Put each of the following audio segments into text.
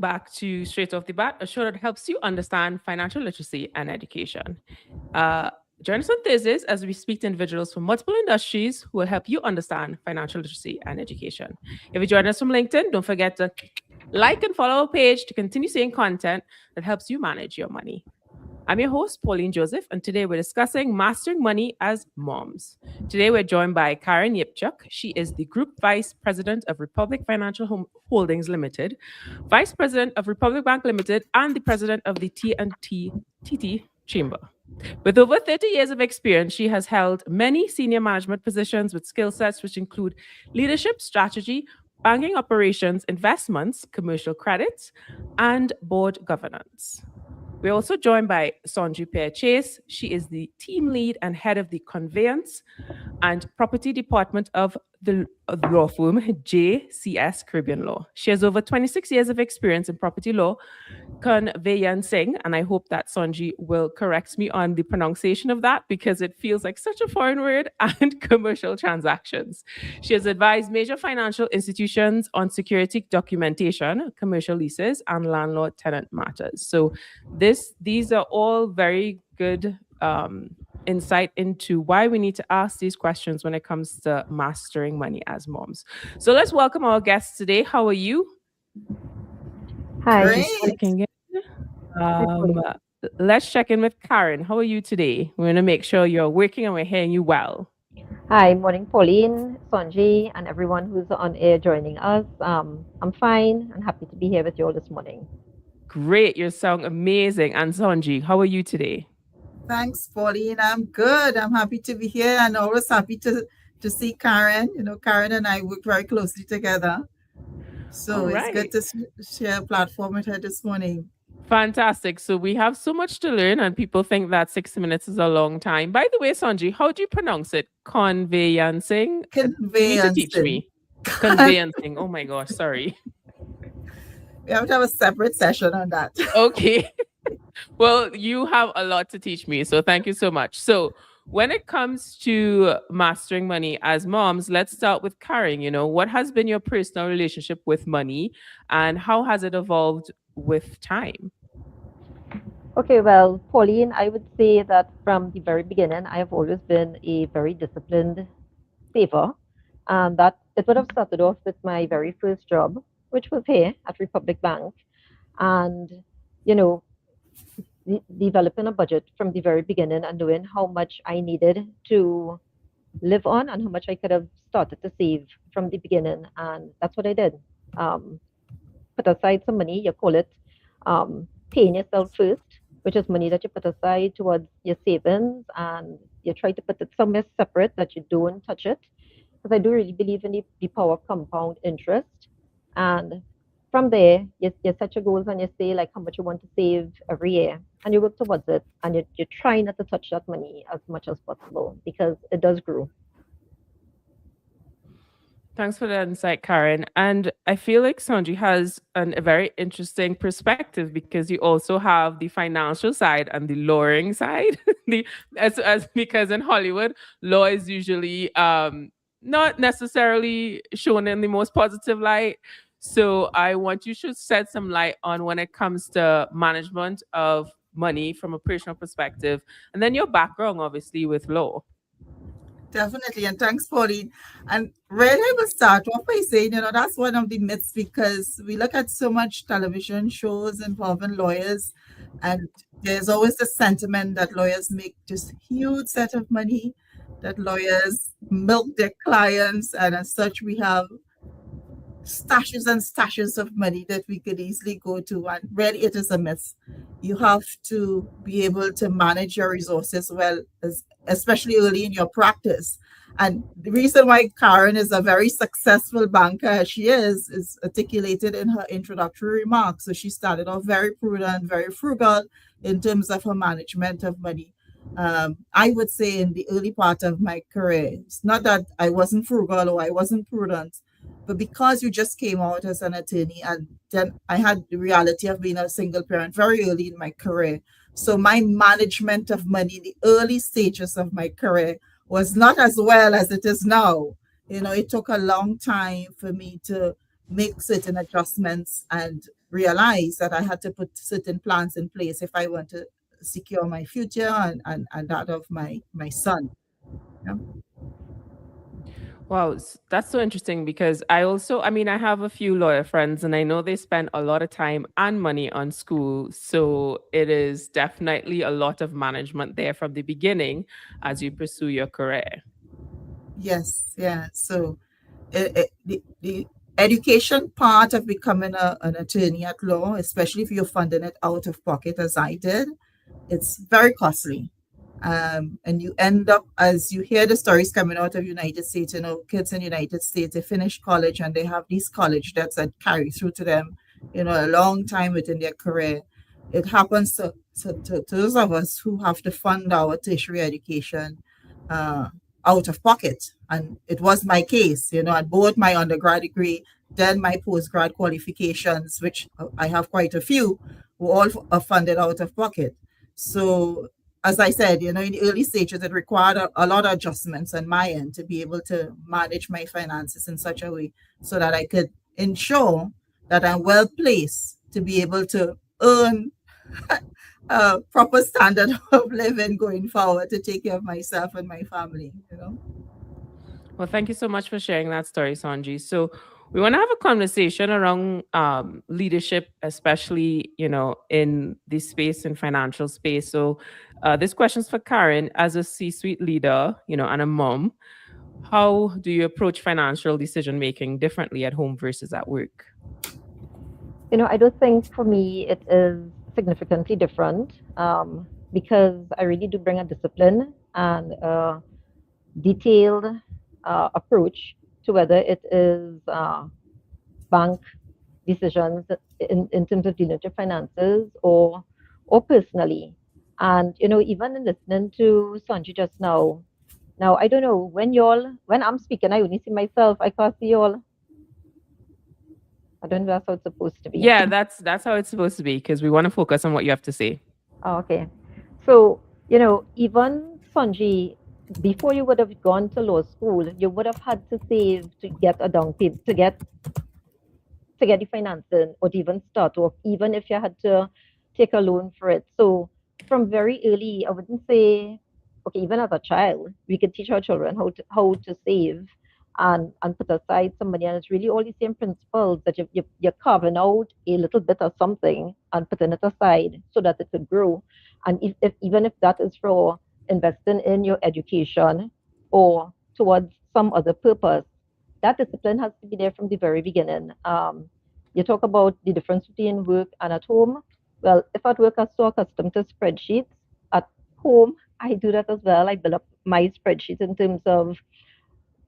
welcome back to Straight Off the Bat, a show that helps you understand financial literacy and education. Uh, Join us on Thursdays as we speak to individuals from multiple industries who will help you understand financial literacy and education. If you join us from LinkedIn, don't forget to like and follow our page to continue seeing content that helps you manage your money. I'm your host, Pauline Joseph, and today we're discussing mastering money as moms. Today we're joined by Karen Yip Chuck. She is the Group Vice President of Republic Financial Holdings Limited, Vice President of Republic Bank Limited, and the President of the T&T TT Chamber. With over 30 years of experience, she has held many senior management positions with skill sets which include leadership, strategy, banking operations, investments, commercial credits, and board governance. We're also joined by Sonji Chase. She is the team lead and head of the conveyance and property department of the law firm JCS Caribbean Law. She has over 26 years of experience in property law, conveyancing, and I hope that Sonji will correct me on the pronunciation of that because it feels like such a foreign word, and commercial transactions. She has advised major financial institutions on security documentation, commercial leases, and landlord-tenant matters. So these are all very good insight into why we need to ask these questions when it comes to mastering money as moms. So let's welcome our guests today. How are you? Hi. Great. Checking in. Let's check in with Karen. How are you today? We're going to make sure you're working and we're hearing you well. Hi, morning, Pauline, Sonji, and everyone who's on air joining us. I'm fine and happy to be here with you all this morning. Great. You sound amazing. And Sonji, how are you today? Thanks, Pauline. I'm good. I'm happy to be here and always happy to see Karen. You know, Karen and I work very closely together. So it's good to share a platform with her this morning. Fantastic. So we have so much to learn, and people think that 60 minutes is a long time. By the way, Sonji, how do you pronounce it? Conveyancing? You need to teach me. Conveyancing. Oh my gosh, sorry. We have to have a separate session on that. Okay. Well, you have a lot to teach me, so thank you so much. So when it comes to mastering money as moms, let's start with Karen. You know, what has been your personal relationship with money and how has it evolved with time? Okay, well, Pauline, I would say that from the very beginning, I have always been a very disciplined saver. And that it would have started off with my very first job, which was here at Republic Bank. And, you know, developing a budget from the very beginning and knowing how much I needed to live on and how much I could have started to save from the beginning. And that's what I did. Put aside some money, you call it paying yourself first, which is money that you put aside towards your savings, and you try to put it somewhere separate that you don't touch it. Because I do really believe in the power of compound interest. And from there, you set your goals and you say like how much you want to save every year, and you work towards it, and you try not to touch that money as much as possible because it does grow. Thanks for that insight, Karen. And I feel like Sonji has a very interesting perspective because you also have the financial side and the lawyering side. As because in Hollywood, law is usually not necessarily shown in the most positive light. So I want you to shed some light on when it comes to management of money from a personal perspective, and then your background, obviously, with law. Definitely. And thanks, Pauline. And really, I will start off by saying, you know, that's one of the myths because we look at so much television shows involving lawyers, and there's always the sentiment that lawyers make this huge set of money, that lawyers milk their clients, and as such, we have stashes and stashes of money that we could easily go to. And really, it is a myth. You have to be able to manage your resources well, especially early in your practice. And the reason why Karen is a very successful banker as she is articulated in her introductory remarks. So she started off very prudent, very frugal in terms of her management of money. I would say in the early part of my career, it's not that I wasn't frugal or I wasn't prudent, but because you just came out as an attorney, and then I had the reality of being a single parent very early in my career. So my management of money in the early stages of my career was not as well as it is now. You know, it took a long time for me to make certain adjustments and realize that I had to put certain plans in place if I want to secure my future and that of my son. Yeah. Wow, that's so interesting because I mean, I have a few lawyer friends and I know they spend a lot of time and money on school. So it is definitely a lot of management there from the beginning as you pursue your career. Yes, yeah. So the education part of becoming an attorney at law, especially if you're funding it out of pocket as I did, it's very costly. And you end up, as you hear the stories coming out of United States, kids in United States, they finish college and they have these college debts that carry through to them, a long time within their career. It happens to those of us who have to fund our tertiary education uh, out of pocket. And it was my case, at both my undergrad degree, then my postgrad qualifications, which I have quite a few, were all funded out of pocket. So as I said, in the early stages, it required a lot of adjustments on my end to be able to manage my finances in such a way so that I could ensure that I'm well placed to be able to earn a proper standard of living going forward to take care of myself and my family. Well, thank you so much for sharing that story, Sanji. So we want to have a conversation around leadership, especially, in this space and financial space. So this question's for Karen as a C-suite leader, and a mom. How do you approach financial decision making differently at home versus at work? I don't think for me it is significantly different because I really do bring a discipline and a detailed approach to whether it is bank decisions in terms of dealing with your finances or personally. And even in listening to Sanji just now I don't know when I'm speaking, I only see myself. I can't see y'all. I don't know if that's how it's supposed to be. Yeah, that's how it's supposed to be because we want to focus on what you have to say. Oh, okay. So, even Sanji, before you would have gone to law school, you would have had to save to get a down payment, to get the financing or to even start off, even if you had to take a loan for it. So from very early, I wouldn't say, okay, even as a child, we could teach our children how to save and put aside some money. And it's really all the same principles that you're carving out a little bit of something and putting it aside so that it could grow. And if even if that is for investing in your education or towards some other purpose, that discipline has to be there from the very beginning. You talk about the difference between work and at home. Well, if at work I'm so accustomed to spreadsheets, at home I do that as well. I build up my spreadsheet in terms of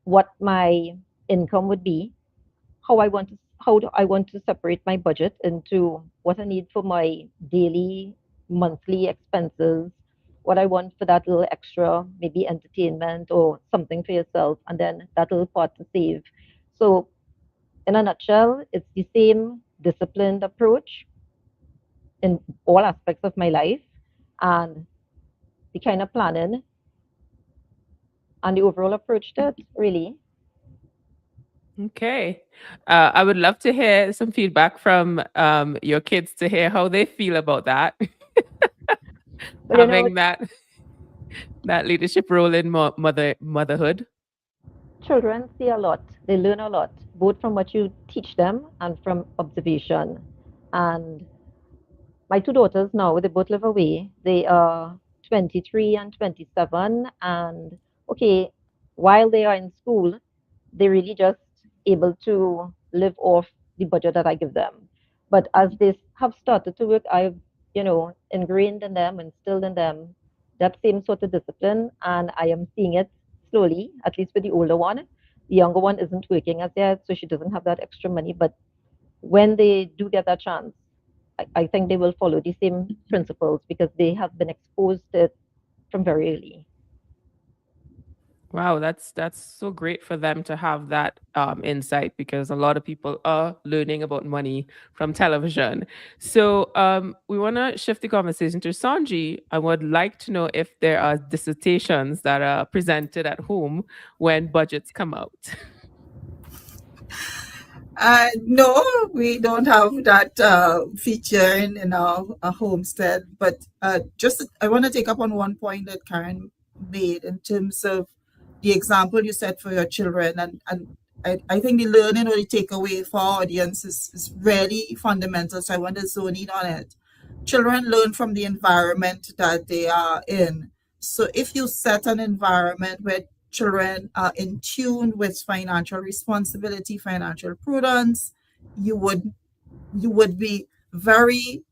what my income would be, how do I want to separate my budget into what I need for my daily, monthly expenses, what I want for that little extra, maybe entertainment or something for yourself, and then that little part to save. So in a nutshell, it's the same disciplined approach in all aspects of my life and the kind of planning and the overall approach to it, really. Okay. I would love to hear some feedback from your kids to hear how they feel about that, But having that leadership role in motherhood. children see a lot, they learn a lot, both from what you teach them and from observation. And my two daughters now, they both live away. They are 23 and 27. And okay, while they are in school, they're really just able to live off the budget that I give them. But as they have started to work, I've, ingrained in them, instilled in them that same sort of discipline. And I am seeing it slowly, at least with the older one. The younger one isn't working as yet, so she doesn't have that extra money. But when they do get that chance, I think they will follow the same principles because they have been exposed to it from very early. Wow, that's so great for them to have that insight because a lot of people are learning about money from television. So we want to shift the conversation to Sanji. I would like to know if there are dissertations that are presented at home when budgets come out. No, we don't have that feature in our homestead. But just I want to take up on one point that Karen made in terms of the example you set for your children, and I think the learning or the takeaway for our audience is really fundamental. So I want to zone in on it. Children learn from the environment that they are in. So if you set an environment where children are in tune with financial responsibility, financial prudence, you would you would be very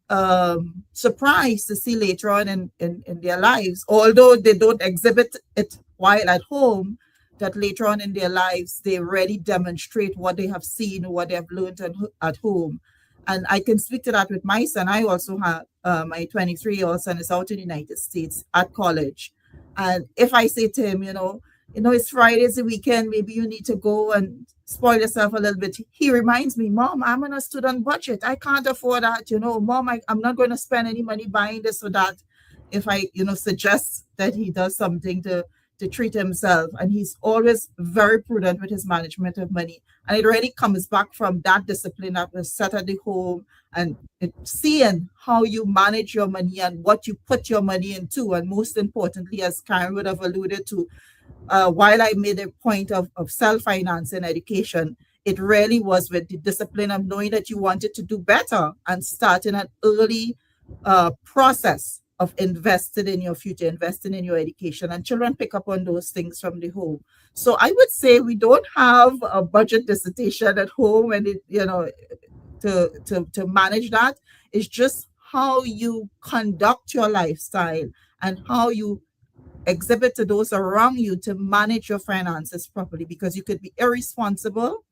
surprised to see later on in their lives, although they don't exhibit it while at home, that later on in their lives they really demonstrate what they have seen, what they have learned at home. And I can speak to that with my son. I also have my 23-year-old son is out in the United States at college. And if I say to him, it's Friday, it's the weekend, maybe you need to go and spoil yourself a little bit. He reminds me, Mom, I'm on a student budget. I can't afford that. Mom, I'm not going to spend any money buying this or that. If I, suggest that he does something to treat himself. And he's always very prudent with his management of money. And it really comes back from that discipline that was set at the home, and seeing how you manage your money and what you put your money into. And most importantly, as Karen would have alluded to, while I made a point of self-finance and education, it really was with the discipline of knowing that you wanted to do better and starting an early process of investing in your future, investing in your education. And children pick up on those things from the home. So I would say we don't have a budget dissertation at home, and to manage that. It's just how you conduct your lifestyle and how you exhibit to those around you to manage your finances properly, because you could be irresponsible,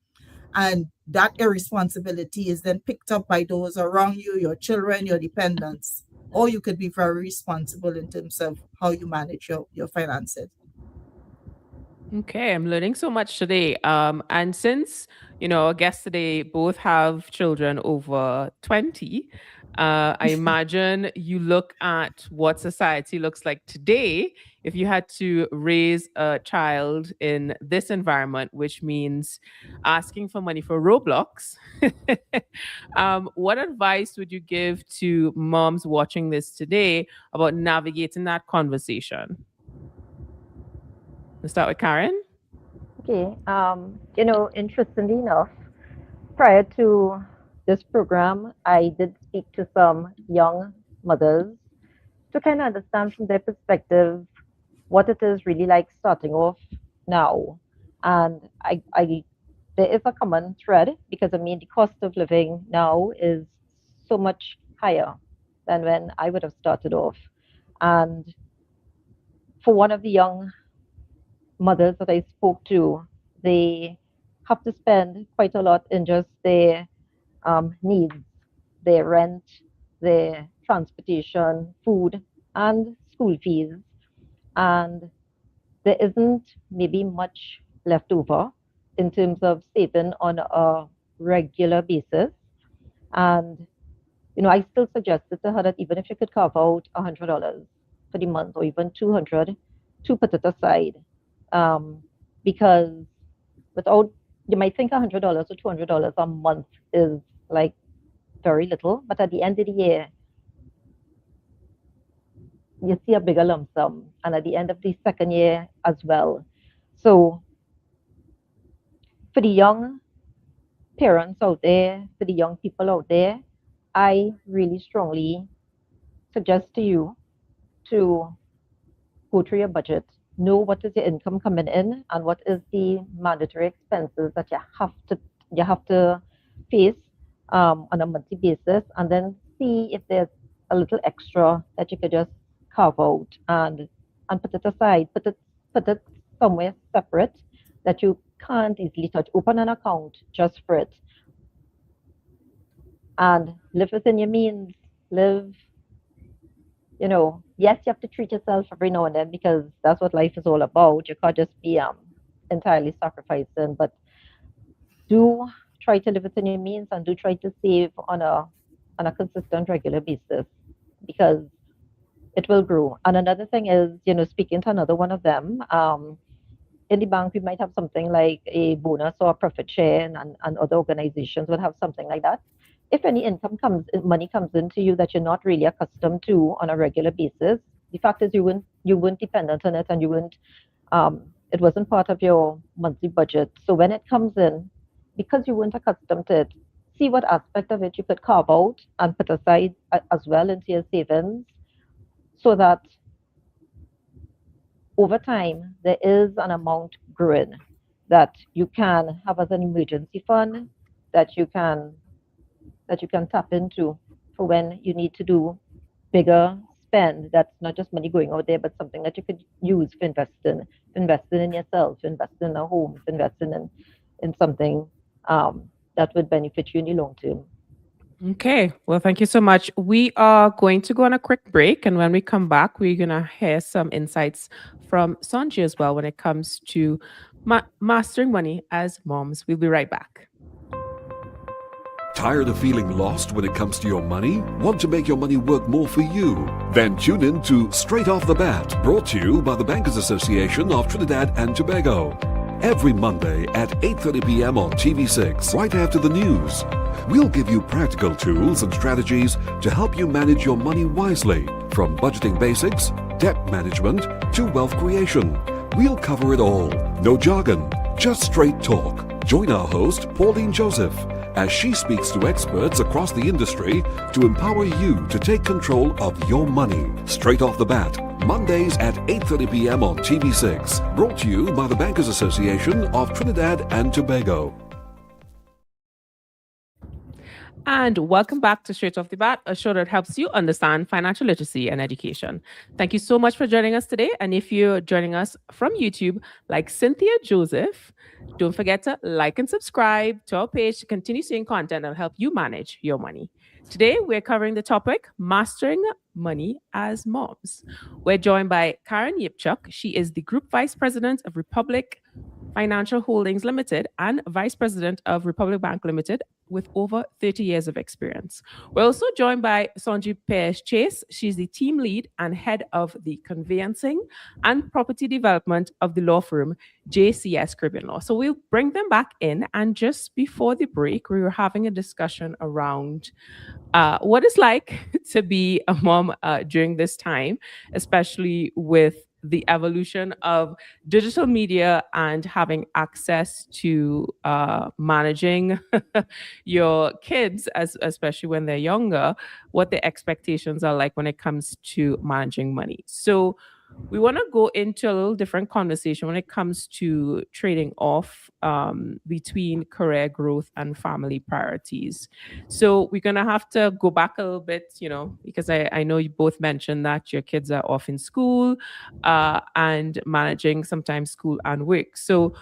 and that irresponsibility is then picked up by those around you, your children, your dependents. Or you could be very responsible in terms of how you manage your finances. Okay, I'm learning so much today. And since, our guests today both have children over 20, I imagine you look at what society looks like today if you had to raise a child in this environment, which means asking for money for Roblox. What advice would you give to moms watching this today about navigating that conversation? Let's start with Karen. Okay. Interestingly enough, prior to this program, I did speak to some young mothers to kind of understand from their perspective what it is really like starting off now. And there is a common thread, because I mean, the cost of living now is so much higher than when I would have started off. And for one of the young mothers that I spoke to, they have to spend quite a lot in just their needs, their rent, their transportation, food, and school fees. And there isn't maybe much left over in terms of saving on a regular basis. And, I still suggested to her that even if you could carve out $100 for the month, or even 200, to put it aside. Um, because without, you might think $100 or $200 a month is like very little, but at the end of the year, you see a bigger lump sum, and at the end of the second year as well. So for the young parents out there, for the young people out there, I really strongly suggest to you to go through your budget, know what is your income coming in and what is the mandatory expenses that you have to face on a monthly basis, and then see if there's a little extra that you could just carve out and put it aside, put it somewhere separate that you can't easily touch. Open an account just for it, and live within your means. Live, yes, you have to treat yourself every now and then, because that's what life is all about. You can't just be entirely sacrificing, but do try to live within your means, and do try to save on a consistent, regular basis, because it will grow. And another thing is, speaking to another one of them, in the bank, we might have something like a bonus or a profit share, and other organizations would have something like that. If any money comes into you that you're not really accustomed to on a regular basis, the fact is you weren't dependent on it, and it wasn't part of your monthly budget. So when it comes in, because you weren't accustomed to it, see what aspect of it you could carve out and put aside as well into your savings, so that over time there is an amount growing that you can have as an emergency fund, that you can tap into for when you need to do bigger spend. That's not just money going out there, but something that you could use for investing in yourself, investing in a home, for investing in something that would benefit you in the long term. Okay. Well, thank you so much. We are going to go on a quick break. And when we come back, we're going to hear some insights from Sanji as well when it comes to mastering money as moms. We'll be right back. Tired of feeling lost when it comes to your money? Want to make your money work more for you? Then tune in to Straight Off the Bat, brought to you by the Bankers Association of Trinidad and Tobago. Every Monday at 8:30 p.m. on TV6, right after the news. We'll give you practical tools and strategies to help you manage your money wisely, from budgeting basics, debt management, to wealth creation. We'll cover it all. No jargon, just straight talk. Join our host, Pauline Joseph, as she speaks to experts across the industry to empower you to take control of your money. Straight Off the Bat, Mondays at 8:30 p.m. on TV6. Brought to you by the Bankers Association of Trinidad and Tobago. And welcome back to Straight Off the Bat, a show that helps you understand financial literacy and education. Thank you so much for joining us today. And if you're joining us from YouTube, like Cynthia Joseph, don't forget to like and subscribe to our page to continue seeing content that will help you manage your money. Today, we're covering the topic, Mastering Money as Moms. We're joined by Karen Yip Chuck. She is the Group Vice President of Republic Financial Holdings Limited and Vice President of Republic Bank Limited with over 30 years of experience. We're also joined by Sanji Pesh Chase. She's the team lead and head of the conveyancing and property development of the law firm JCS Caribbean Law. So we'll bring them back in. And just before the break, we were having a discussion around what it's like to be a mom during this time, especially with the evolution of digital media and having access to managing your kids, especially when they're younger, what the expectations are like when it comes to managing money. So we want to go into a little different conversation when it comes to trading off between career growth and family priorities. So we're going to have to go back a little bit, because I know you both mentioned that your kids are off in school and managing sometimes school and work. So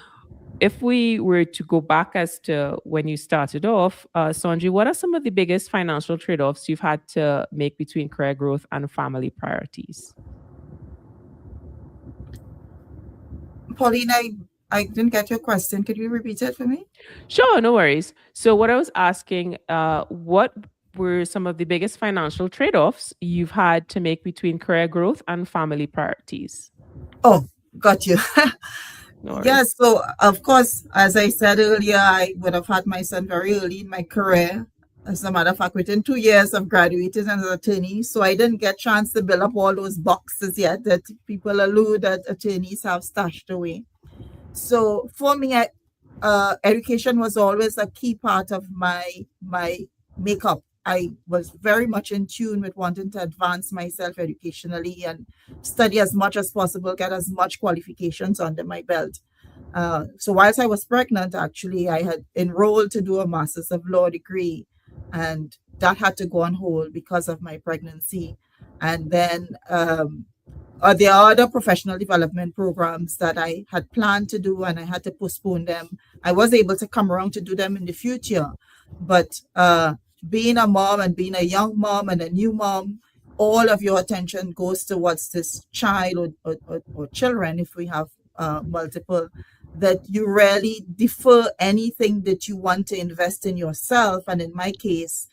if we were to go back as to when you started off, Sanji, what are some of the biggest financial trade-offs you've had to make between career growth and family priorities? Pauline, I didn't get your question. Could you repeat it for me? Sure, no worries. So what I was asking, what were some of the biggest financial trade-offs you've had to make between career growth and family priorities? Oh, got you. No worries. Yes, so of course, as I said earlier, I would have had my son very early in my career. As a matter of fact, within 2 years of graduating as an attorney, so I didn't get a chance to build up all those boxes yet that people allude that attorneys have stashed away. So for me, education was always a key part of my makeup. I was very much in tune with wanting to advance myself educationally and study as much as possible, get as much qualifications under my belt. So whilst I was pregnant, actually, I had enrolled to do a Master's of Law degree, and that had to go on hold because of my pregnancy. And then there are other professional development programs that I had planned to do, and I had to postpone them. I was able to come around to do them in the future, but being a mom and being a young mom and a new mom, all of your attention goes towards this child or children, if we have multiple, that you rarely defer anything that you want to invest in yourself. And in my case,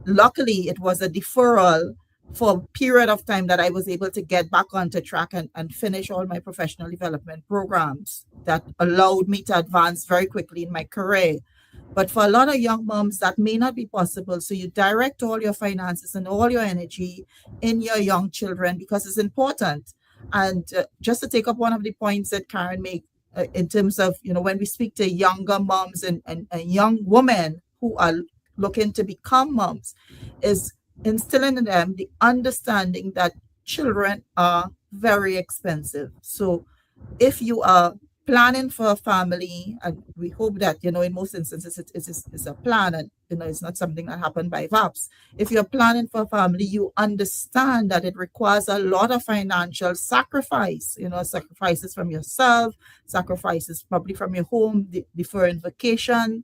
luckily, it was a deferral for a period of time that I was able to get back onto track and finish all my professional development programs that allowed me to advance very quickly in my career. But for a lot of young moms, that may not be possible. So you direct all your finances and all your energy in your young children because it's important. And just to take up one of the points that Karen made in terms of, when we speak to younger moms and young women who are looking to become moms, is instilling in them the understanding that children are very expensive. So if you are planning for a family, and we hope that, in most instances, it's a plan and, it's not something that happened by VAPS. If you're planning for a family, you understand that it requires a lot of financial sacrifice, sacrifices from yourself, sacrifices probably from your home, deferring vacation,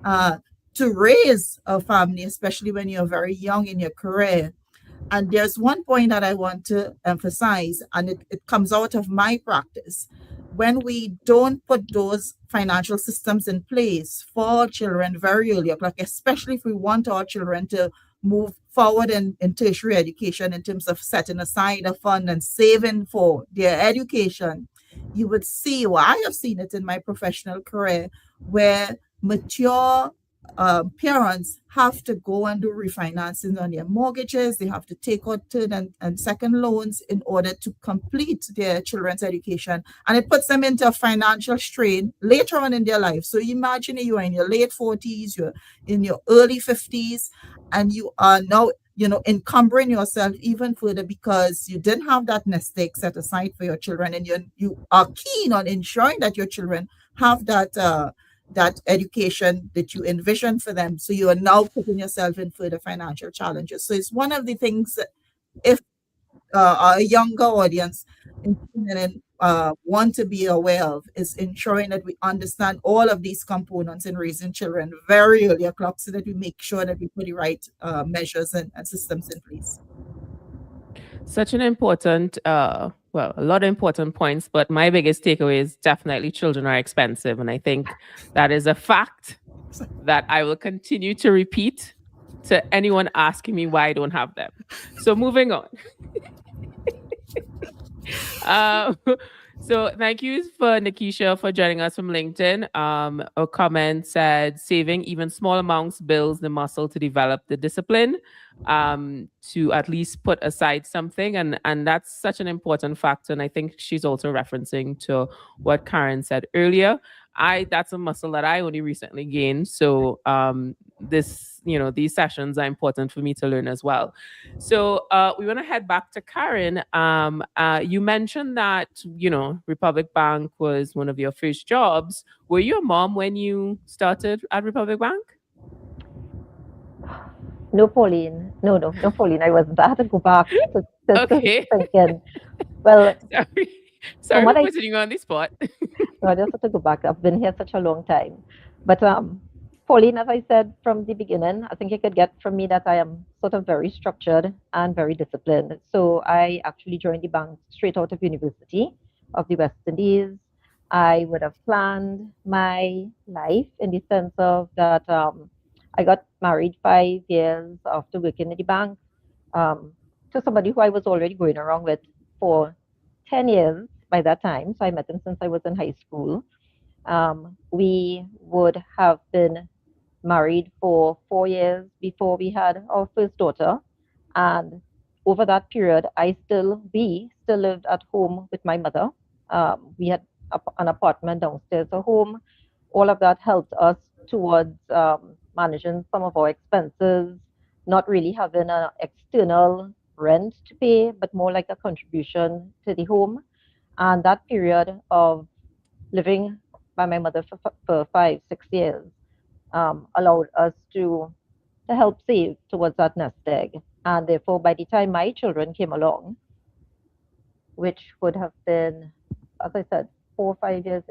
to raise a family, especially when you're very young in your career. And there's one point that I want to emphasize, and it comes out of my practice. When we don't put those financial systems in place for children very early, like especially if we want our children to move forward in tertiary education in terms of setting aside a fund and saving for their education, you would see, well, I have seen it in my professional career, where mature parents have to go and do refinancing on their mortgages. They have to take out third and second loans in order to complete their children's education. And it puts them into a financial strain later on in their life. So imagine you are in your late 40s, you're in your early 50s, and you are now, encumbering yourself even further because you didn't have that nest egg set aside for your children. And you are keen on ensuring that your children have that education that you envision for them. So you are now putting yourself in further financial challenges. So it's one of the things that if our younger audience want to be aware of, is ensuring that we understand all of these components in raising children very early o'clock so that we make sure that we put the right measures and systems in place. Such an important, well, a lot of important points, but my biggest takeaway is definitely children are expensive. And I think that is a fact that I will continue to repeat to anyone asking me why I don't have them. So moving on. So thank you for Nikisha for joining us from LinkedIn. A comment said, saving even small amounts builds the muscle to develop the discipline to at least put aside something. And that's such an important factor. And I think she's also referencing to what Karen said earlier. That's a muscle that I only recently gained. So these sessions are important for me to learn as well. So we want to head back to Karen. You mentioned that, Republic Bank was one of your first jobs. Were you a mom when you started at Republic Bank? No, Pauline. No, Pauline. I wasn't. I had to go back to Okay. think in. Well, sorry for putting you on the spot. No, I just have to go back. I've been here such a long time. But Pauline, as I said from the beginning, I think you could get from me that I am sort of very structured and very disciplined. So I actually joined the bank straight out of University of the West Indies. I would have planned my life in the sense of that I got married 5 years after working in the bank to somebody who I was already going around with for 10 years by that time. So I met him since I was in high school. We would have been married for 4 years before we had our first daughter. And over that period, we still lived at home with my mother. We had an apartment downstairs, a home. All of that helped us towards managing some of our expenses, not really having an external rent to pay, but more like a contribution to the home. And that period of living by my mother for 5-6 years allowed us to help save towards that nest egg. And therefore, by the time my children came along, which would have been, as I said, 4 or 5 years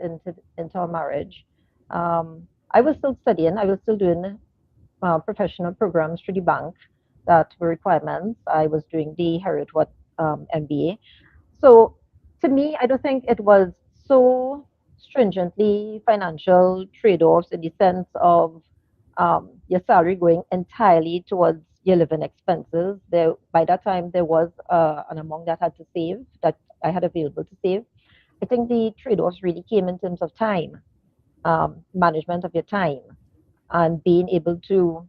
into our marriage, I was still studying. I was still doing professional programs through the bank that were requirements. I was doing the Heriot-Watt MBA. So to me, I don't think it was so stringently financial trade-offs in the sense of your salary going entirely towards your living expenses. There, by that time, there was an amount that had to save, that I had available to save. I think the trade-offs really came in terms of time, management of your time, and being able to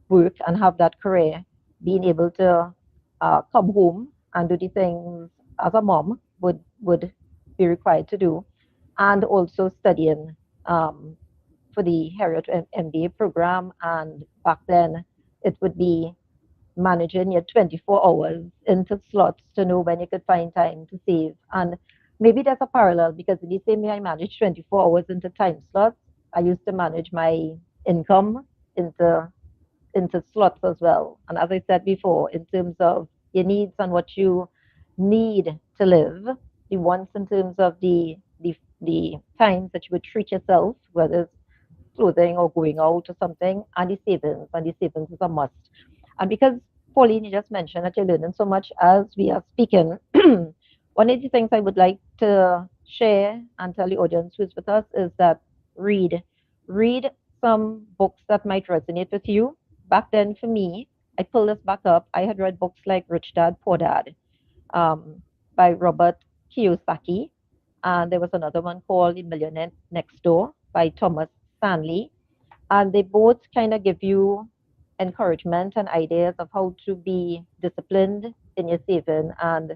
work and have that career, being able to come home and do the things as a mom would be required to do, and also studying for the Harriet MBA program. And back then, it would be managing your 24 hours into slots to know when you could find time to save. And maybe there's a parallel, because in the same way I manage 24 hours into time slots, I used to manage my income into slots as well. And as I said before, in terms of your needs and what you need to live, the wants in terms of the times that you would treat yourself, whether it's clothing or going out or something, and the savings is a must. And because Pauline, you just mentioned that you're learning so much as we are speaking, one of the things I would like to share and tell the audience who's with us is that read. Read some books that might resonate with you. Back then, for me, I pull this back up. I had read books like Rich Dad, Poor Dad by Robert Kiyosaki. And there was another one called The Millionaire Next Door by Thomas Stanley. And they both kind of give you encouragement and ideas of how to be disciplined in your saving. And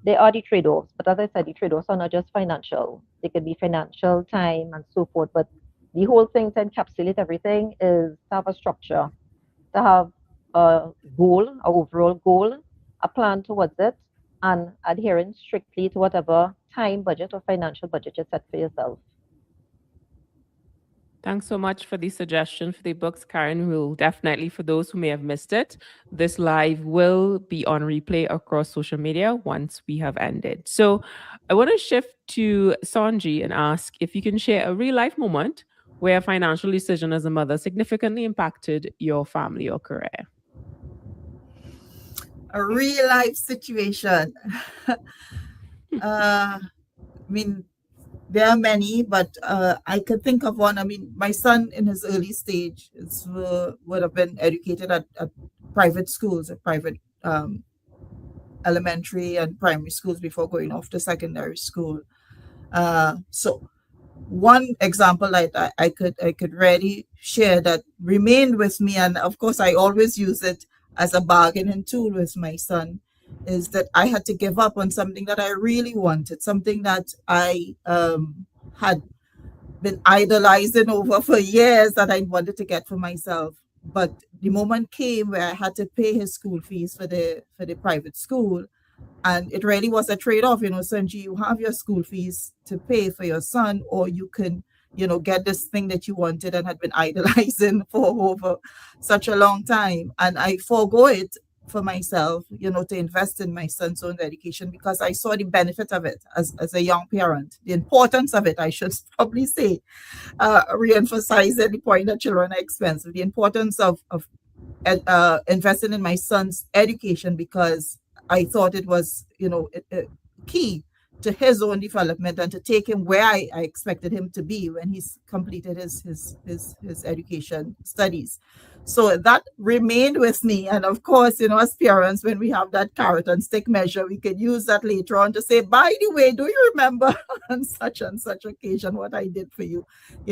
there are the trade-offs, but as I said, the trade-offs are not just financial. They could be financial, time, and so forth. But the whole thing to encapsulate everything is to have a structure, to have a goal, an overall goal, a plan towards it, and adhering strictly to whatever time budget or financial budget you set for yourself. Thanks so much for the suggestion for the books, Karen. We'll definitely, for those who may have missed it, this live will be on replay across social media once we have ended. So I want to shift to Sanji and ask if you can share a real life moment where a financial decision as a mother significantly impacted your family or career. A real life situation. I mean, there are many, but I could think of one. I mean, my son in his early stage would have been educated at private schools, at private elementary and primary schools before going off to secondary school. So one example that I could really share that remained with me, and of course I always use it as a bargaining tool with my son, is that I had to give up on something that I really wanted, something that I had been idolizing over for years, that I wanted to get for myself. But the moment came where I had to pay his school fees for the private school, and it really was a trade-off. Sanji, you have your school fees to pay for your son, or you can get this thing that you wanted and had been idolizing for over such a long time. And I forego it for myself, to invest in my son's own education, because I saw the benefit of it as a young parent, the importance of it, I should probably say, re-emphasizing the point that children are expensive, the importance of investing in my son's education, because I thought it was, key to his own development and to take him where I expected him to be when he's completed his education studies. So that remained with me. And of course, as parents, when we have that carrot and stick measure, we could use that later on to say, by the way, do you remember on such and such occasion what I did for you?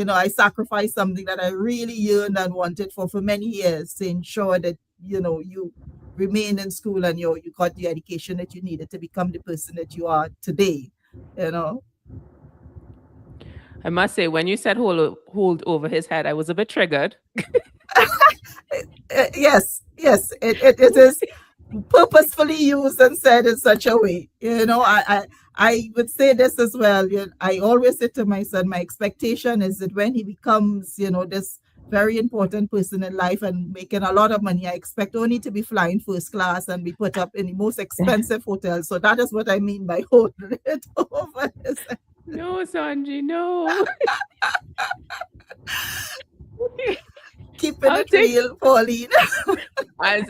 I sacrificed something that I really yearned and wanted for many years to ensure that, you remain in school and you got the education that you needed to become the person that you are today. I must say, when you said hold over his head, I was a bit triggered. Yes, it is purposefully used and said in such a way. I would say this as well. I always say to my son, my expectation is that when he becomes, this very important person in life and making a lot of money, I expect only to be flying first class and be put up in the most expensive hotel. So that is what I mean by holding it over his head. No, Sanji, no. Keeping I'll it take real, Pauline. a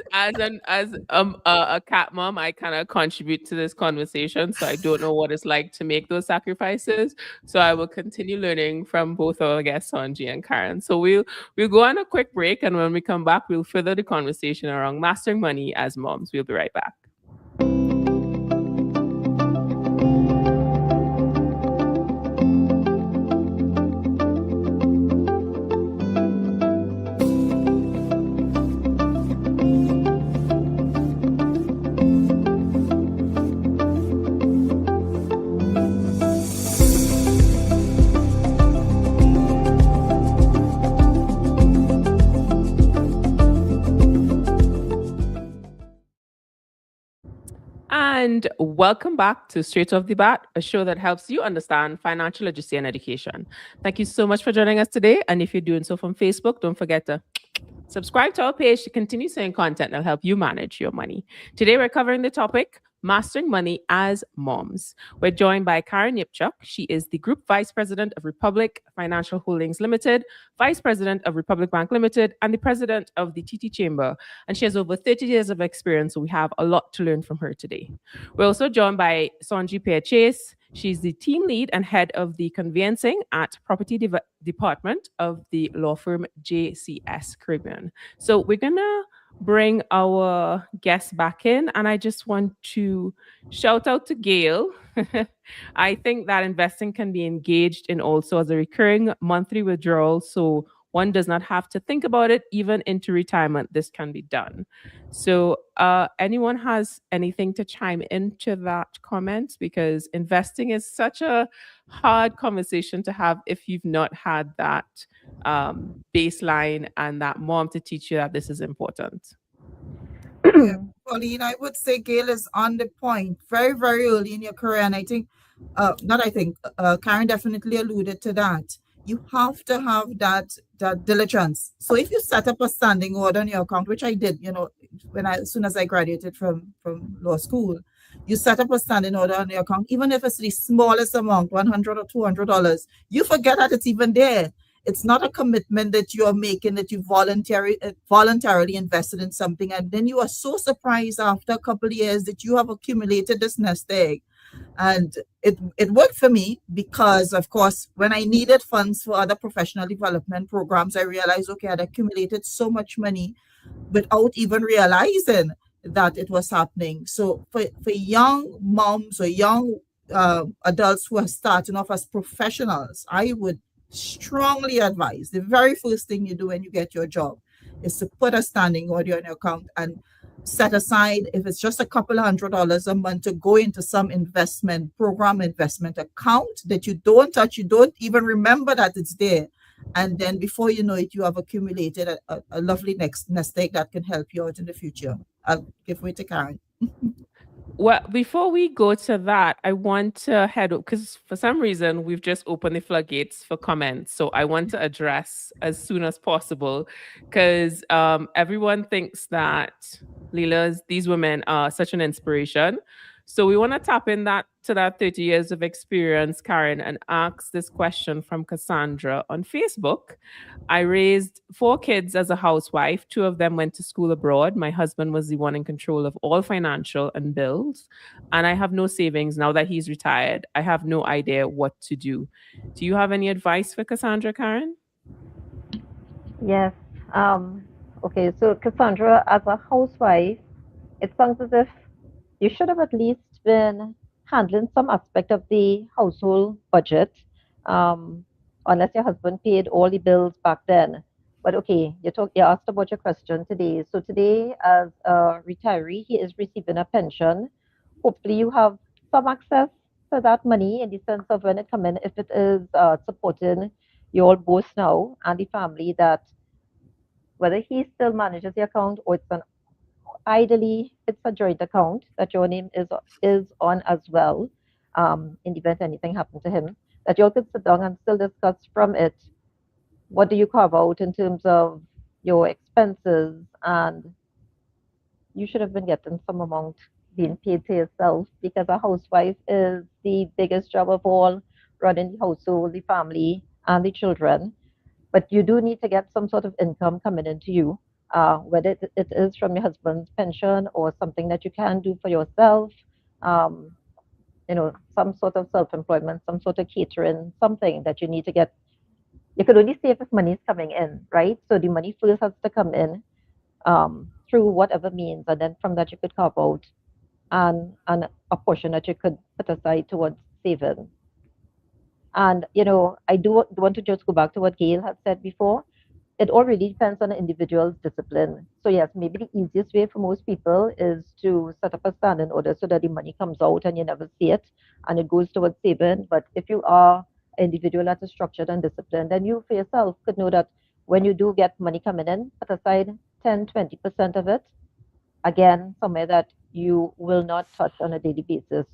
cat mom, I kind of contribute to this conversation, so I don't know what it's like to make those sacrifices. So I will continue learning from both our guests, Sanji and Karen. So we'll go on a quick break, and when we come back, we'll further the conversation around mastering money as moms. We'll be right back. And welcome back to Straight Off the Bat, a show that helps you understand financial literacy and education. Thank you so much for joining us today. And if you're doing so from Facebook, don't forget to subscribe to our page to continue seeing content that'll help you manage your money. Today, we're covering the topic mastering money as moms. We're joined by Karen Yip Chuck. She is the Group Vice President of Republic Financial Holdings Limited, Vice President of Republic Bank Limited, and the President of the TT Chamber. And she has over 30 years of experience, so we have a lot to learn from her today. We're also joined by Sanji Chase. She's the team lead and head of the conveyancing at Property Department of the law firm JCS Caribbean. So we're gonna bring our guests back in, and I just want to shout out to Gail. I think that investing can be engaged in also as a recurring monthly withdrawal, so one does not have to think about it even into retirement. This can be done. So anyone has anything to chime into that comment? Because investing is such a hard conversation to have if you've not had that baseline and that mom to teach you that this is important. Yeah, Pauline, I would say Gail is on the point very, very early in your career. And I think, Karen definitely alluded to that. You have to have that diligence. So if you set up a standing order on your account, which I did, as soon as I graduated from law school, you set up a standing order on your account, even if it's the smallest amount, $100 or $200, you forget that it's even there. It's not a commitment that you are making, that you voluntarily invested in something, and then you are so surprised after a couple of years that you have accumulated this nest egg. And it worked for me because, of course, when I needed funds for other professional development programs, I realized, okay, I'd accumulated so much money without even realizing that it was happening. So for young moms or young adults who are starting off as professionals, I would strongly advise the very first thing you do when you get your job is to put a standing order on your account and set aside, if it's just a couple $100 a month, to go into some investment account that you don't touch, you don't even remember that it's there. And then before you know it, you have accumulated a lovely nest egg that can help you out in the future. I'll give way to Karen. Well, before we go to that, I want to head up because for some reason we've just opened the floodgates for comments. So I want to address as soon as possible because everyone thinks that these women are such an inspiration. So we want to tap in to that 30 years of experience, Karen, and ask this question from Cassandra on Facebook. I raised 4 kids as a housewife. 2 of them went to school abroad. My husband was the one in control of all financial and bills. And I have no savings now that he's retired. I have no idea what to do. Do you have any advice for Cassandra, Karen? Yes. Okay, so Cassandra, as a housewife, it sounds as if you should have at least been handling some aspect of the household budget, unless your husband paid all the bills back then. But okay, you asked about your question today. So today, as a retiree, he is receiving a pension. Hopefully, you have some access to that money in the sense of when it comes in, if it is supporting you all both now and the family, that whether he still manages the account or ideally it's a joint account that your name is on as well, in the event anything happened to him, that you all could sit down and still discuss from it what do you carve out in terms of your expenses, and you should have been getting some amount being paid to yourself, because a housewife is the biggest job of all, running the household, the family, and the children. but you do need to get some sort of income coming into you, whether it is from your husband's pension or something that you can do for yourself. Um, some sort of self-employment, some sort of catering, something that you need to get. You could only save if money is coming in, right? So the money first has to come in through whatever means, and then from that you could carve out and a portion that you could put aside towards saving. And I do want to just go back to what Gail had said before. It all really depends on the individual's discipline. So yes, maybe the easiest way for most people is to set up a standing order so that the money comes out and you never see it and it goes towards saving. But if you are an individual that is structured and disciplined, then you for yourself could know that when you do get money coming in, put aside 10, 20% of it, again, somewhere that you will not touch on a daily basis.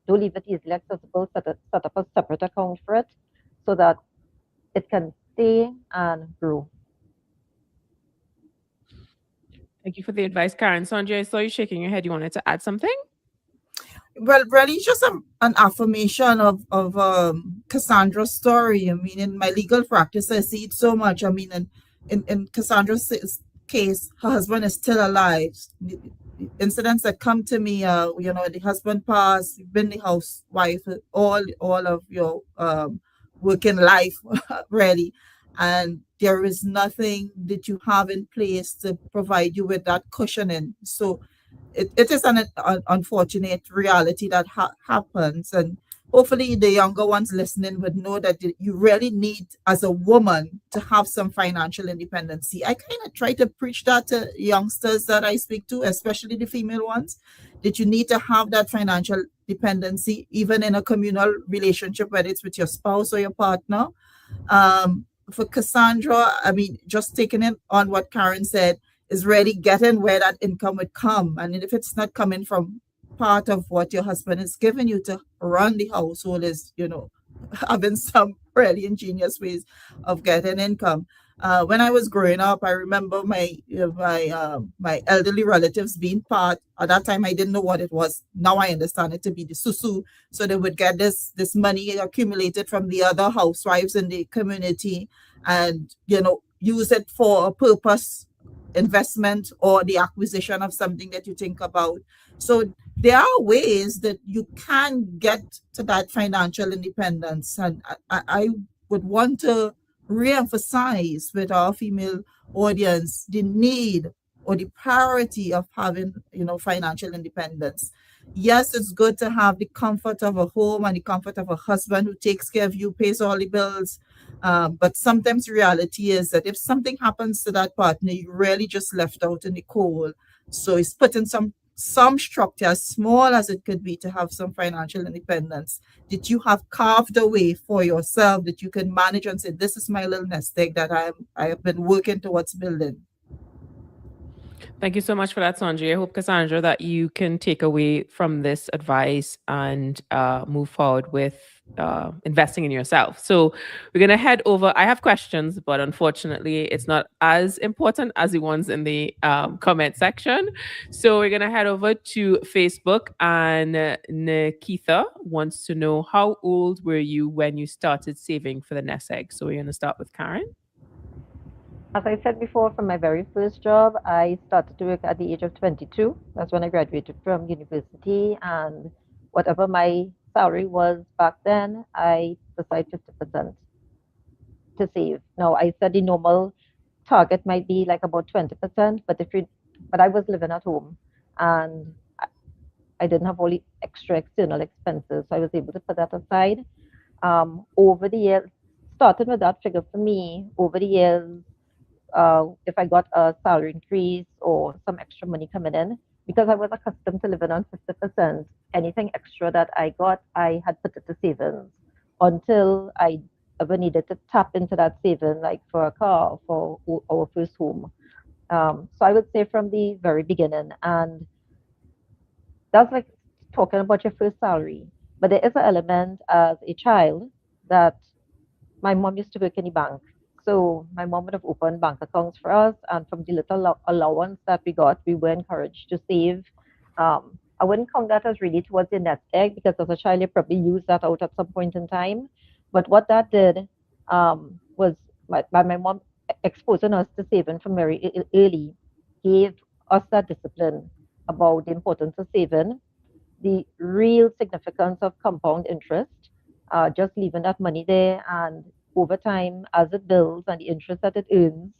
Do leave it easily accessible, set up a separate account for it so that it can stay and grow. Thank you for the advice, Karen. Sanjay, I saw you shaking your head. You wanted to add something? Well, really, it's just an affirmation of Cassandra's story. I mean, in my legal practice, I see it so much. I mean, in Cassandra's case, her husband is still alive. Incidents that come to me, the husband passed, you've been the housewife all of your working life, really, and there is nothing that you have in place to provide you with that cushioning. So it is an unfortunate reality that happens, and hopefully the younger ones listening would know that you really need, as a woman, to have some financial independency. I kind of try to preach that to youngsters that I speak to, especially the female ones, that you need to have that financial dependency even in a communal relationship, whether it's with your spouse or your partner. For Cassandra, I mean, just taking it on what Karen said, is really getting where that income would come. And if it's not coming from part of what your husband is giving you to run the household, is, having some really ingenious ways of getting income. When I was growing up, I remember my elderly relatives being part. At that time, I didn't know what it was. Now I understand it to be the susu. So they would get this money accumulated from the other housewives in the community, and use it for a purpose, investment, or the acquisition of something that you think about. So there are ways that you can get to that financial independence, and I would want to re-emphasize with our female audience the need or the priority of having financial independence. Yes, it's good to have the comfort of a home and the comfort of a husband who takes care of you, pays all the bills. But sometimes reality is that if something happens to that partner, you're really just left out in the cold. So it's putting some structure, as small as it could be, to have some financial independence that you have carved away for yourself, that you can manage and say, this is my little nest egg that I have been working towards building. Thank you so much for that, Sanjay. I hope, Cassandra, that you can take away from this advice and move forward with investing in yourself. So we're going to head over. I have questions, but unfortunately, it's not as important as the ones in the comment section. So we're going to head over to Facebook, and Nikita wants to know, how old were you when you started saving for the nest egg? So we're going to start with Karen. As I said before, from my very first job, I started to work at the age of 22. That's when I graduated from university. And whatever my salary was back then, I decided 50% to save. Now, I said the normal target might be like about 20%, but I was living at home and I didn't have all the extra external expenses. So I was able to put that aside. Over the years, starting with that figure for me, over the years, if I got a salary increase or some extra money coming in, because I was accustomed to living on 50%, anything extra that I got, I had put it to savings until I ever needed to tap into that saving, like for a car, for our first home. So I would say from the very beginning, and that's like talking about your first salary. But there is an element as a child that my mom used to work in the bank. So my mom would have opened bank accounts for us, and from the little allowance that we got, we were encouraged to save. I wouldn't count that as really towards the nest egg, because as a child you probably used that out at some point in time. But what that did was my mom exposing us to saving from very early gave us that discipline about the importance of saving, the real significance of compound interest, just leaving that money there, and over time, as it builds and the interest that it earns,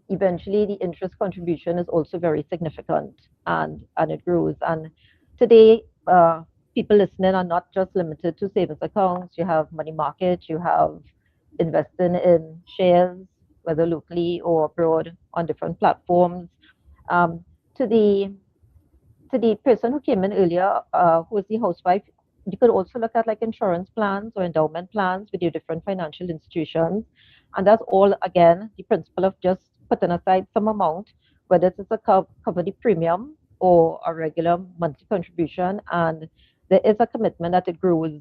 eventually the interest contribution is also very significant, and it grows. And today, people listening are not just limited to savings accounts. You have money market, you have investing in shares, whether locally or abroad on different platforms. Um, to the to the person who came in earlier, who was the housewife, you could also look at like insurance plans or endowment plans with your different financial institutions. And that's all, again, the principle of just putting aside some amount, whether it's a cover the premium or a regular monthly contribution. And there is a commitment that it grows,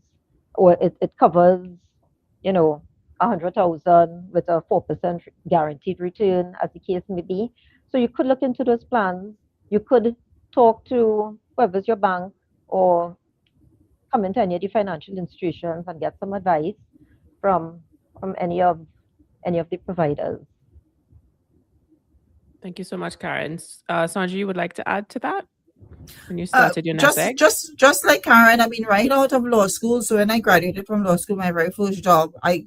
or it covers, you know, 100,000 with a 4% guaranteed return, as the case may be. So you could look into those plans. You could talk to whoever's your bank or come into any of the financial institutions and get some advice from any of the providers. Thank you so much, Karen. Sanjay, you would like to add to that when you started your nest Just egg? just like Karen, I mean, right out of law school. So when I graduated from law school, my very first job, I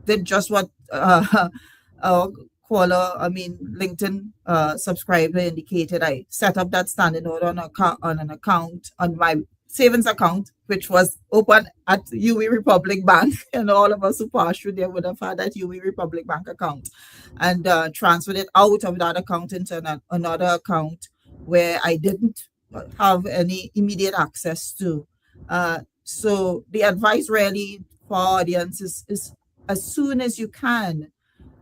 did just what our caller, I mean, LinkedIn subscriber indicated. I set up that standing order on an account on my savings account, which was open at UE Republic Bank, and all of us who passed through there would have had that UE Republic Bank account, and transferred it out of that account into another account where I didn't have any immediate access to. So the advice really for our audience is as soon as you can.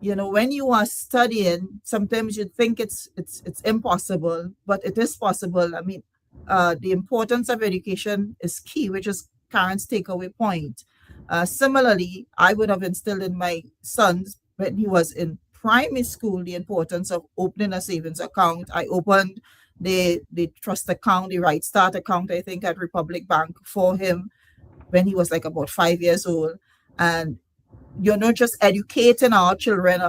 You know, when you are studying, sometimes you think it's impossible, but it is possible. I mean, the importance of education is key, which is Karen's takeaway point. Similarly, I would have instilled in my sons when he was in primary school the importance of opening a savings account. I opened the trust account, the Right Start account, I think, at Republic Bank for him when he was like about 5 years old. And you're not just educating our children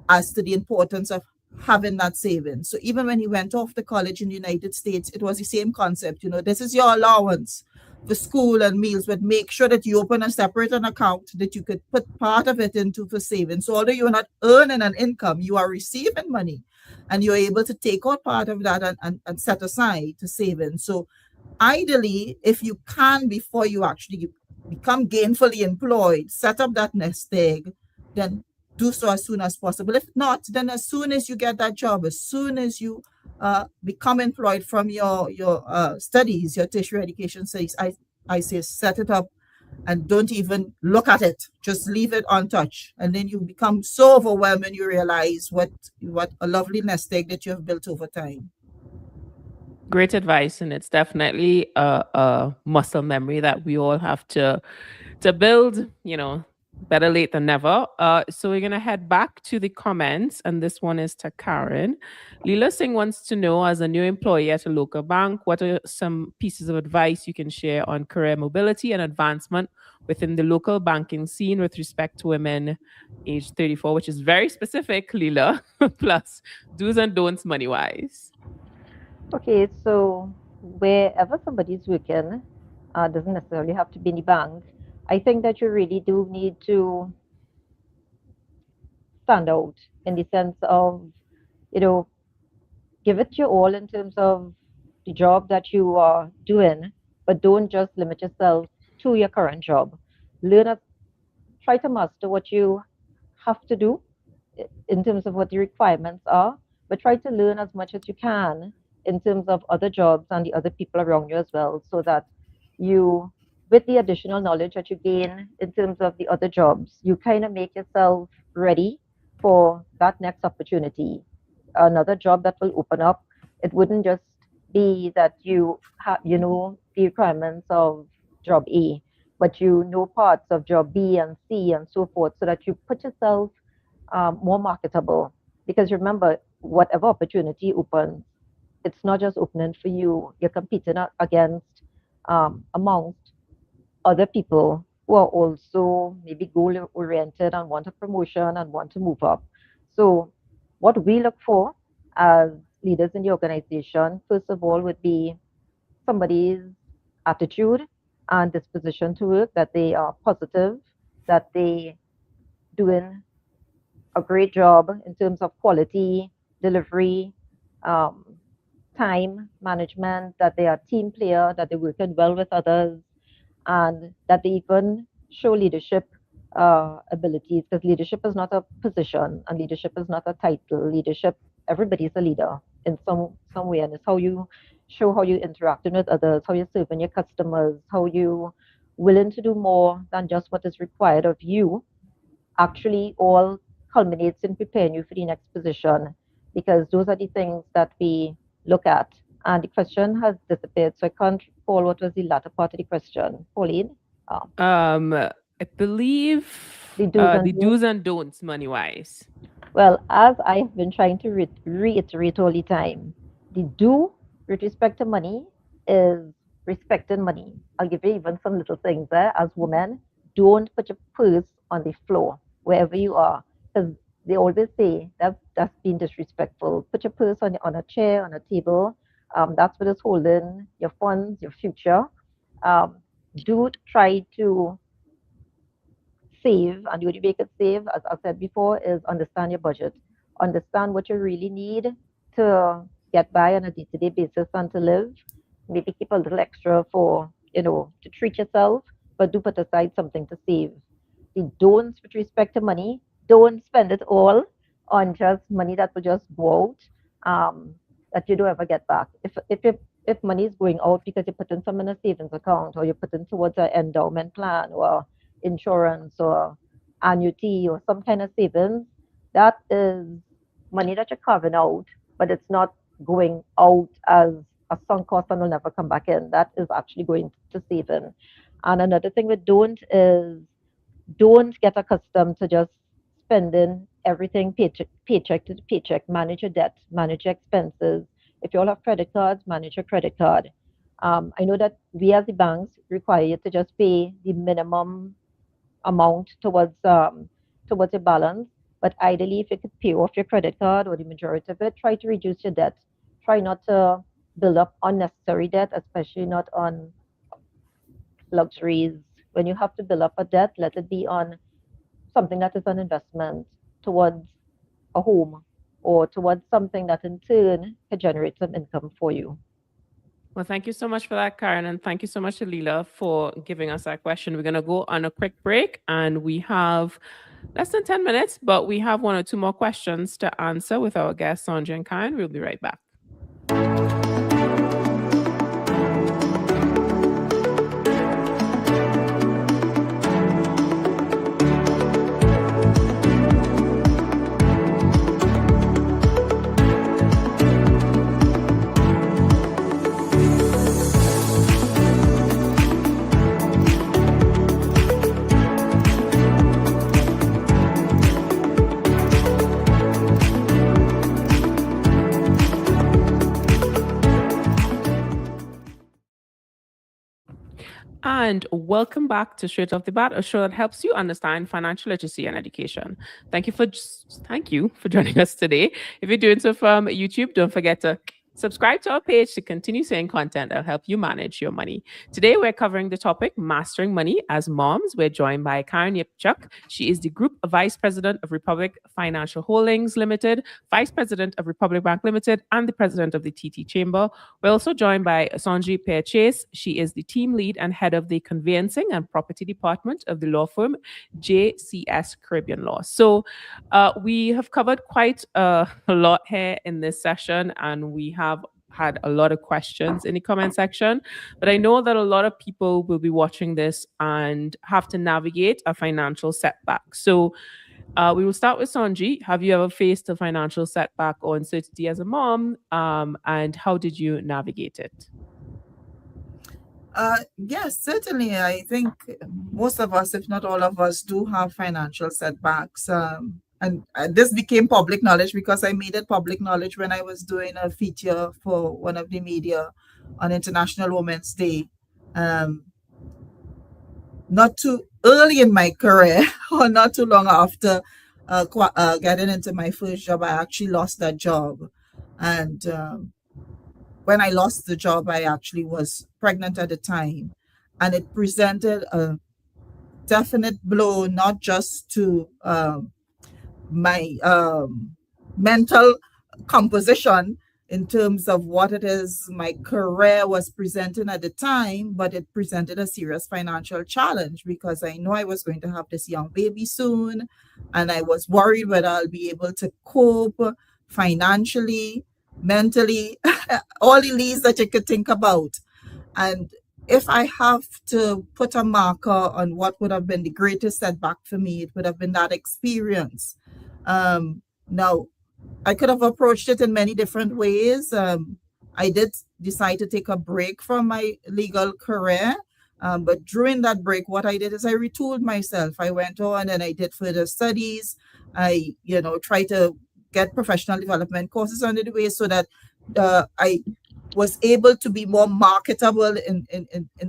as to the importance of having that savings. So even when he went off to college in the United States, it was the same concept. You know, this is your allowance for school and meals, but make sure that you open a separate an account that you could put part of it into for savings. So although you're not earning an income, you are receiving money, and you're able to take out part of that and set aside to savings. So ideally, if you can, before you actually become gainfully employed, set up that nest egg, then do so as soon as possible. If not, then as soon as you get that job, as soon as you become employed from your studies, your tertiary education studies, I say set it up and don't even look at it. Just leave it untouched, and then you become so overwhelmed and you realize what a lovely nest egg that you have built over time. Great advice, and it's definitely a muscle memory that we all have to build. You know, better late than never. So we're gonna head back to the comments, and this one is to Karen. Leela Singh wants to know, as a new employee at a local bank, what are some pieces of advice you can share on career mobility and advancement within the local banking scene with respect to women aged 34, which is very specific, Leela. Plus, do's and don'ts money wise. Okay, so wherever somebody's working, doesn't necessarily have to be in the bank. I think that you really do need to stand out in the sense of, you know, give it your all in terms of the job that you are doing, but don't just limit yourself to your current job. Learn, try to master what you have to do in terms of what the requirements are, but try to learn as much as you can in terms of other jobs and the other people around you as well, so that you, with the additional knowledge that you gain in terms of the other jobs, you kind of make yourself ready for that next opportunity, another job that will open up. It wouldn't just be that you have, you know, the requirements of job A, but you know parts of job B and C and so forth, so that you put yourself more marketable. Because remember, whatever opportunity opens, it's not just opening for you. You're competing against amongst other people who are also maybe goal oriented and want a promotion and want to move up. So, what we look for as leaders in the organization, first of all, would be somebody's attitude and disposition to work, that they are positive, that they doing a great job in terms of quality, delivery, um, time management, that they are team player, that they're working well with others, and that they even show leadership abilities, because leadership is not a position and leadership is not a title. Leadership, everybody's a leader in some way, and it's how you show how you interacting with others, how you're serving your customers, how you willing to do more than just what is required of you, actually all culminates in preparing you for the next position, because those are the things that we look at. And the question has disappeared, so I can't recall what was the latter part of the question. Pauline, um, I believe the do's and the don'ts. do's and don'ts money wise. Well, as I've been trying to reiterate all the time, the do with respect to money is respecting money. I'll give you even some little things there. As women, don't put your purse on the floor wherever you are, because they always say that's being disrespectful. Put your purse on a chair, on a table. That's what is holding your funds, your future. Um, do try to save, and the only way you can save, as I said before, is understand your budget. Understand what you really need to get by on a day-to-day basis and to live. Maybe keep a little extra for, to treat yourself, but do put aside something to save. The don'ts with respect to money, don't spend it all on just money that will just go out, that you don't ever get back. If money is going out because you're putting some in a savings account, or you're putting towards an endowment plan, or insurance, or annuity, or some kind of savings, that is money that you're carving out, but it's not going out as a sunk cost and will never come back in. That is actually going to saving. And another thing with don't get accustomed to just spending everything paycheck to paycheck. Manage your debt, manage your expenses. If you all have credit cards, manage your credit card. I know that we as the banks require you to just pay the minimum amount towards your balance. But ideally, if you could pay off your credit card or the majority of it, try to reduce your debt. Try not to build up unnecessary debt, especially not on luxuries. When you have to build up a debt, let it be on something that is an investment towards a home, or towards something that in turn can generate some income for you. Well, thank you so much for that, Karen. And thank you so much, Leela, for giving us that question. We're going to go on a quick break, and we have less than 10 minutes, but we have one or two more questions to answer with our guests, Sonja and Karen. We'll be right back. And welcome back to Straight Off the Bat, a show that helps you understand financial literacy and education. Thank you for joining us today. If you're doing so from YouTube, don't forget to subscribe to our page to continue seeing content that'll help you manage your money. Today, we're covering the topic Mastering Money as Moms. We're joined by Karen Yip Chuck. She is the Group Vice President of Republic Financial Holdings Limited, Vice President of Republic Bank Limited, and the President of the TT Chamber. We're also joined by Sonji Pear-Chase. She is the Team Lead and Head of the Conveyancing and Property Department of the law firm JCS Caribbean Law. So we have covered quite a lot here in this session, and we have had a lot of questions in the comment section. But I know that a lot of people will be watching this and have to navigate a financial setback. So we will start with Sonji. Have you ever faced a financial setback or uncertainty as a mom? And how did you navigate it? Yes, certainly. I think most of us, if not all of us, do have financial setbacks. And this became public knowledge because I made it public knowledge when I was doing a feature for one of the media on International Women's Day. Not to early in my career, or not too long after getting into my first job, I actually lost that job. And when I lost the job, I actually was pregnant at the time. And it presented a definite blow, not just to my mental composition in terms of what it is my career was presenting at the time, but it presented a serious financial challenge because I know I was going to have this young baby soon, and I was worried whether I'll be able to cope financially, mentally, all the leads that you could think about. And if I have to put a marker on what would have been the greatest setback for me, it would have been that experience. Now, I could have approached it in many different ways. I did decide to take a break from my legal career. But during that break, what I did is I retooled myself. I went on and I did further studies. I, tried to get professional development courses under the way so that I was able to be more marketable in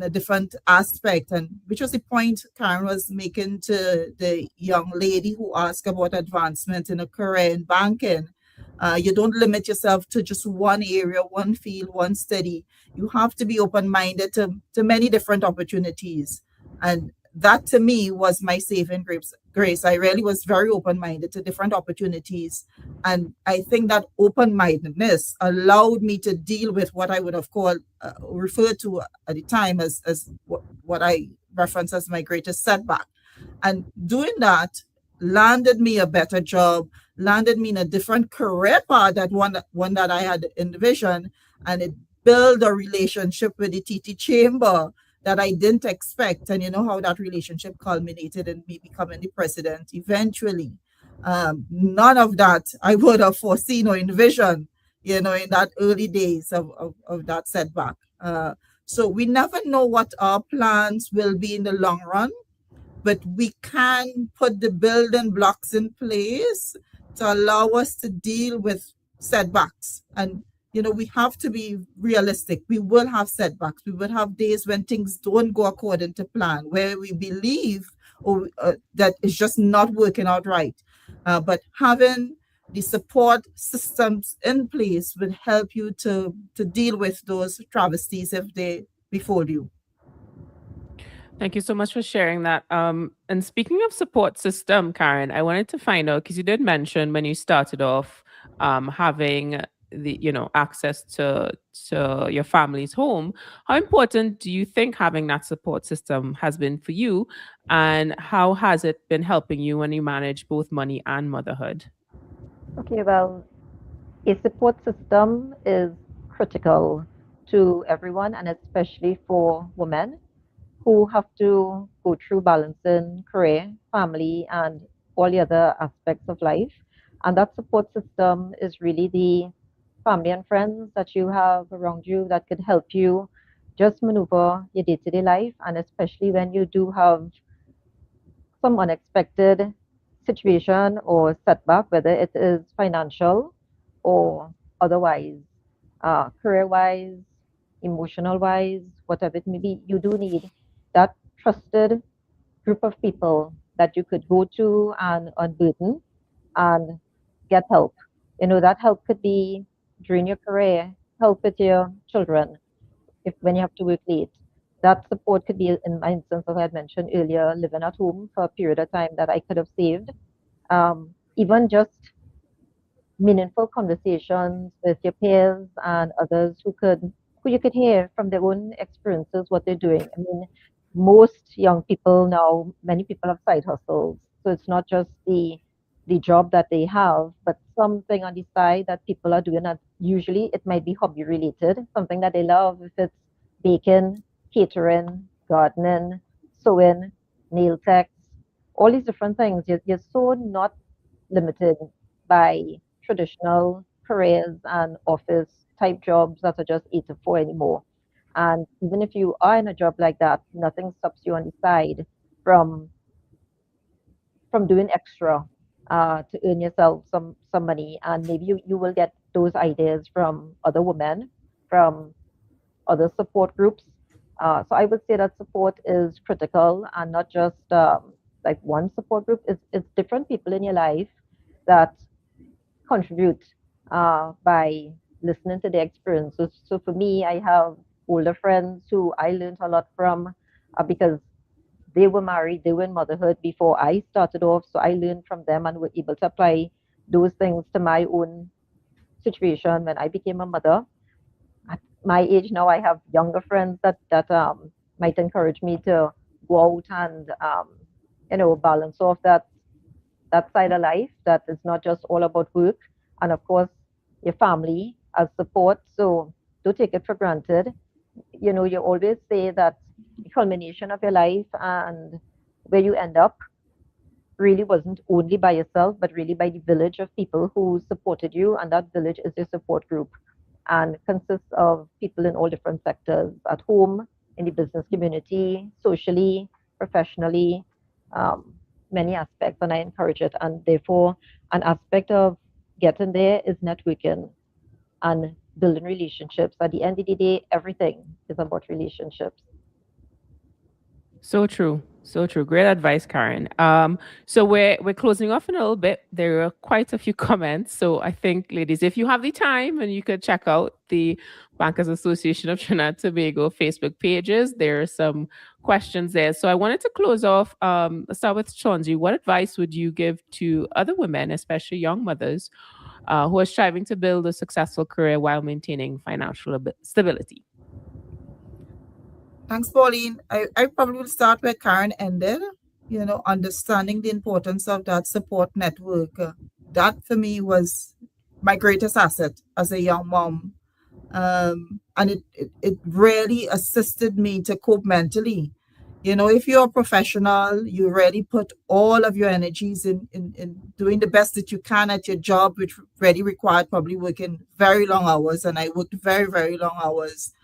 a different aspect. And which was the point Karen was making to the young lady who asked about advancement in a career in banking. You don't limit yourself to just one area, one field, one study. You have to be open-minded to many different opportunities. And that to me was my saving grace. I really was very open-minded to different opportunities. And I think that open-mindedness allowed me to deal with what I would have called, referred to at the time as what I reference as my greatest setback. And doing that landed me a better job, landed me in a different career path that one that I had envisioned, and it built a relationship with the TT Chamber that I didn't expect. And you know how that relationship culminated in me becoming the president eventually. None of that I would have foreseen or envisioned, in that early days of that setback. So we never know what our plans will be in the long run, but we can put the building blocks in place to allow us to deal with setbacks. And, we have to be realistic. We will have setbacks. We will have days when things don't go according to plan, where we believe that it's just not working out right. But having the support systems in place will help you to deal with those travesties if they befall you. Thank you so much for sharing that. And speaking of support system, Karen, I wanted to find out because you did mention when you started off having the access to your family's home. How important do you think having that support system has been for you, and how has it been helping you when you manage both money and motherhood? Okay, well, a support system is critical to everyone, and especially for women who have to go through balancing career, family, and all the other aspects of life. And that support system is really the family and friends that you have around you that could help you just maneuver your day to day life. And especially when you do have some unexpected situation or setback, whether it is financial or otherwise, career wise, emotional wise, whatever it may be, you do need that trusted group of people that you could go to and unburden and get help. That help could be during your career, help with your children, if when you have to work late. That support could be, in my instance, as I had mentioned earlier, living at home for a period of time that I could have saved. Even just meaningful conversations with your peers and others who you could hear from their own experiences what they're doing. I mean, most young people now, many people have side hustles, so it's not just the job that they have, but something on the side that people are doing. That usually it might be hobby related, something that they love. If it's baking, catering, gardening, sewing, nail techs, all these different things. You're so not limited by traditional careers and office type jobs that are just 8 to 4 anymore. And even if you are in a job like that, nothing stops you on the side from doing extra to earn yourself some money. And maybe you will get those ideas from other women, from other support groups, So I would say that support is critical, and not just like one support group. It's different people in your life that contribute by listening to their experiences. So for me, I have older friends who I learned a lot from because they were married, they were in motherhood before I started off. So I learned from them and were able to apply those things to my own situation when I became a mother. At my age now, I have younger friends that might encourage me to go out and balance off that side of life, that is not just all about work, and of course your family as support. So don't take it for granted. You always say that the culmination of your life and where you end up really wasn't only by yourself, but really by the village of people who supported you, and that village is your support group and consists of people in all different sectors, at home, in the business community, socially, professionally, um, many aspects, and I encourage it. And therefore, an aspect of getting there is networking and building relationships. At the end of the day, everything is about relationships. So true. So true. Great advice, Karen. So we're closing off in a little bit. There are quite a few comments. So I think, ladies, if you have the time and you could check out the Bankers Association of Trinidad and Tobago Facebook pages, there are some questions there. So I wanted to close off. Start with Chonji. What advice would you give to other women, especially young mothers, who are striving to build a successful career while maintaining financial stability? Thanks, Pauline. I probably will start where Karen ended, understanding the importance of that support network. That for me was my greatest asset as a young mom. And it really assisted me to cope mentally. If you're a professional, you really put all of your energies in doing the best that you can at your job, which really required probably working very long hours. And I worked very, very long hours.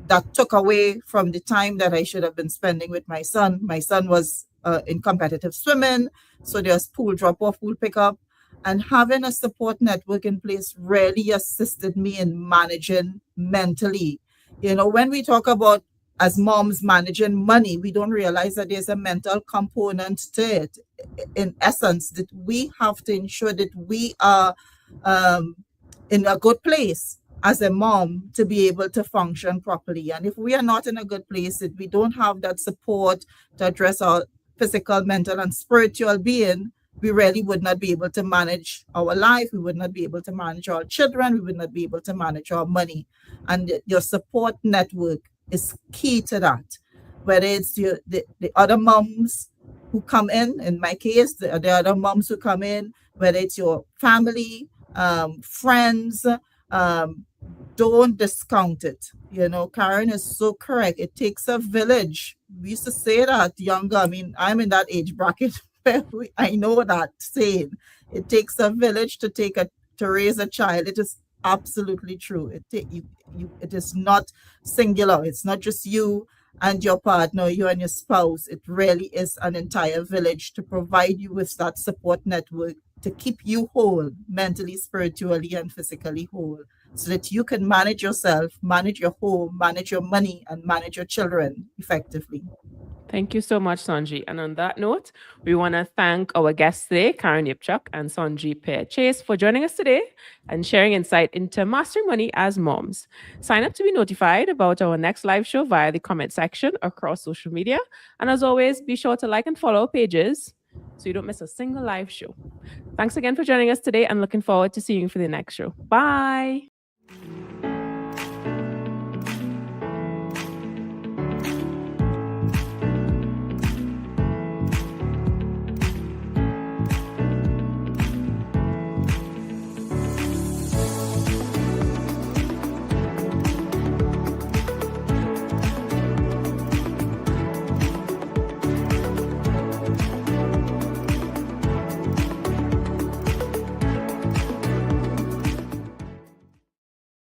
That took away from the time that I should have been spending with my son. My son was in competitive swimming, so there's pool drop off, pool pickup, and having a support network in place really assisted me in managing mentally. When we talk about as moms managing money, we don't realize that there's a mental component to it. In essence, that we have to ensure that we are in a good place as a mom to be able to function properly. And if we are not in a good place, if we don't have that support to address our physical, mental, and spiritual being, we really would not be able to manage our life. We would not be able to manage our children. We would not be able to manage our money. And your support network is key to that. Whether it's the other moms who come in my case, the other moms who come in, whether it's your family, friends, don't discount it. Karen is so correct. It takes a village. We used to say that younger. I mean, I'm in that age bracket where I know that saying. It takes a village to raise a child. It is absolutely true. It is not singular. It's not just you and your partner, you and your spouse. It really is an entire village to provide you with that support network to keep you whole, mentally, spiritually, and physically whole, so that you can manage yourself, manage your home, manage your money, and manage your children effectively. Thank you so much, Sanji. And on that note, we want to thank our guests today, Karen Yip Chuck and Sanji Chase, for joining us today and sharing insight into mastering money as moms. Sign up to be notified about our next live show via the comment section across social media. And as always, be sure to like and follow our pages so you don't miss a single live show. Thanks again for joining us today and looking forward to seeing you for the next show. Bye.